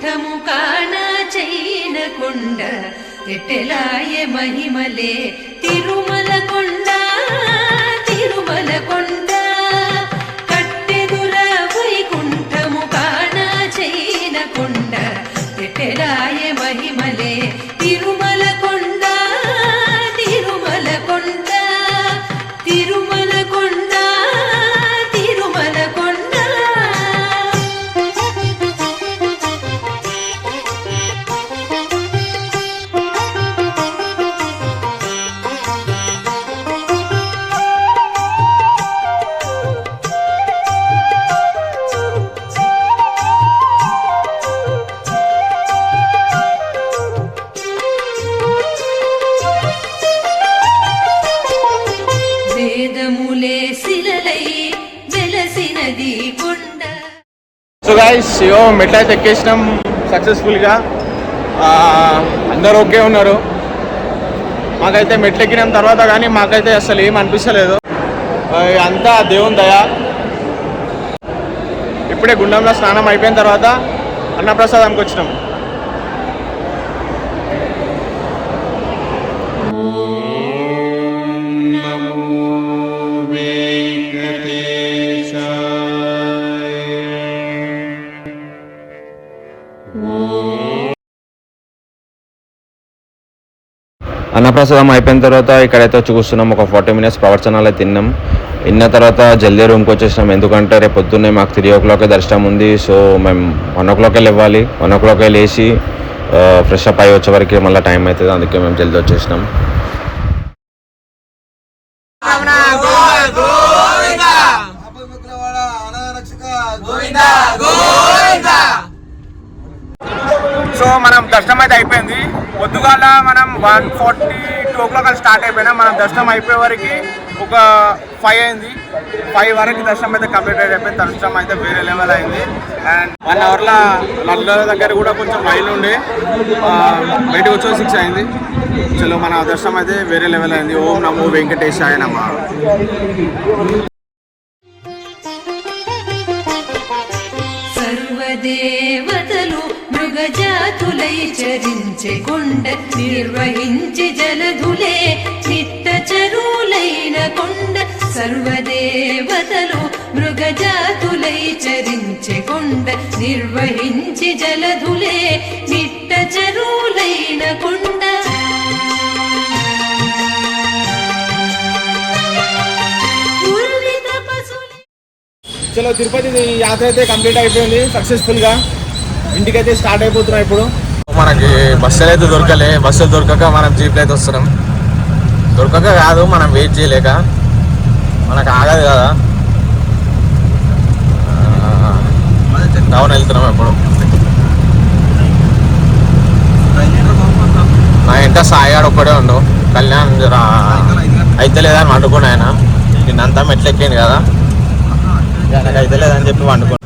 వైకుంఠము కాణ చైన కొండ ఎట్టెలాయ మహిమలే తిరుమల కొండ తిరుమల కొండ కట్టెదుర వైకుంఠము కాణ చైన కొండ ఎట్టెలాయ మహిమలే తిరుమల కొండ తిరుమల కొండ తిరుమల కొండ తిరుమల కొండ. సో గైస్ మెట్ల అయితే ఎక్కేసినాం సక్సెస్ఫుల్గా. అందరూ ఓకే ఉన్నారు. మాకైతే మెట్లు ఎక్కిన తర్వాత కానీ మాకైతే అసలు ఏం అనిపించలేదు. అంతా దేవుని దయ. ఇప్పుడే గుండంలో స్నానం అయిపోయిన తర్వాత అన్నప్రసాదానికి వచ్చినాం. అన్నప్రసాదం అయిపోయిన తర్వాత ఇక్కడైతే వచ్చి కూర్చున్నాం. ఒక 40 minutes ప్రవచనాలు తిన్నాం. తిన్న తర్వాత జల్దీ రూమ్కి వచ్చేసినాం. ఎందుకంటే రేపు పొద్దున్నే మాకు 3 o'clock దర్శనం ఉంది. సో మేము 1 o'clock ఇవ్వాలి. 1 o'clock లేచి ఫ్రెష్ అప్ అయ్యి వచ్చే వరకు మళ్ళీ టైం అవుతుంది. అందుకే మేము జల్దీ వచ్చేసినాం. సో మనం దర్శనం అయితే అయిపోయింది. పొద్దుగాల మనం 1:42 o'clock స్టార్ట్ అయిపోయినాం. మనం దర్శనం అయిపోయే వరకు ఒక 5 అయింది. 5 వరకు దర్శనం అయితే కంప్లీట్ అయిపోయింది. దర్శనం అయితే వేరే లెవెల్ అయింది. అండ్ 1 hourలో లడ్ల దగ్గర కూడా కొంచెం లైన్ ఉండే బయటకు వచ్చి 6 అయింది. చలో మన దర్శనం అయితే వేరే లెవెల్ అయింది. ఓం నమో వెంకటేశాయ నమః. సర్వదేవతలు మృగజాతులై చరించే కొండ నిర్వహించి జలధులే నిట్ట చరులైన కొండ. సర్వదేవతలు మృగజాతులై చరించే కొండ నిర్వహించి జలధులే నిట్ట చరులైన కొండ. చలో తిరుపతి యాత్ర అయితే కంప్లీట్ అయిపోయింది సక్సెస్ఫుల్గా. ఇంటికైతే స్టార్ట్ అయిపోతున్నాం. ఇప్పుడు మనకి బస్సులు అయితే దొరకలే. బస్సులు దొరకక మనం జీప్లో అయితే వస్తున్నాం. దొరకక కాదు, మనం వెయిట్ చేయలేక. మనకు ఆగదు కదా. టౌన్ వెళ్తున్నాం. ఇప్పుడు నా ఇంట సాయాడు ఒక్కడే ఉండు. కళ్యాణ్ అయితే లేదని వండుకోండి. ఆయన నిన్నంతా మెట్లు ఎక్కింది కదా, నాకు అయితే లేదని చెప్పి వండుకో.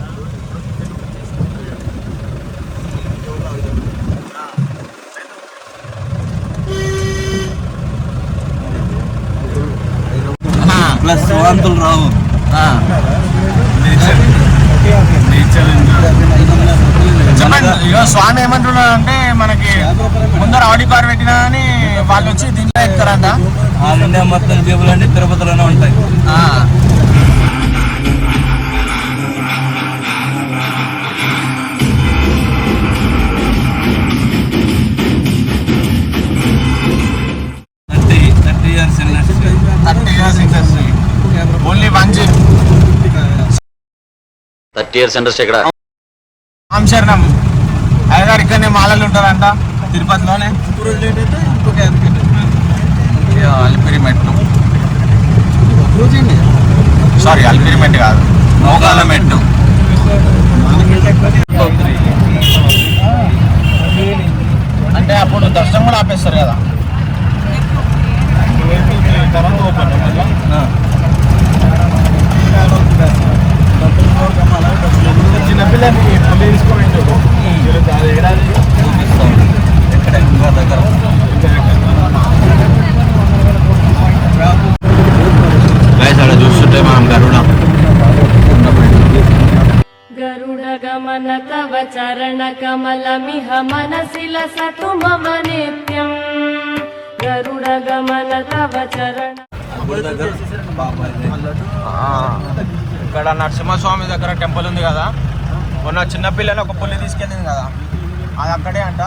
ప్లస్ వాంతులు రావు. చెప్పండి. ఇక స్వామి ఏమంటున్నారు అంటే మనకి ముందర ఆడి కార్ పెట్టినా అని వాళ్ళు వచ్చి దీంట్లో ఎక్కుతారంట. ఆల్ ఇండియా మొత్తం జీబులు అన్ని తిరుపతిలోనే ఉంటాయి. Only 1 jeep. 30 years ఇండస్ట్రీ ఇక్కడ. శరణం అయ్యగారు ఇక్కడనే మాలలు ఉంటారంట తిరుపతిలోనే. అల్పిరి మెట్లు, సారీ అల్పిరి మెట్టు కాదు, మోగాల మెట్టు. అంటే అప్పుడు దర్శనం కూడా ఆపేస్తారు కదా. చిన్నపిల్లని తీసుకోండి. అక్కడ చూస్తుంటే మనం గరుడ గమన కవచ చరణకమలమిహ మనసిల సతు మమ నిత్యం గరుడగమన తవ చరణ. ఇక్కడ నరసింహస్వామి దగ్గర టెంపుల్ ఉంది కదా, మొన్న చిన్నపిల్లని ఒక పుల్లి తీసుకెళ్ళింది కదా, అది అక్కడే అంట.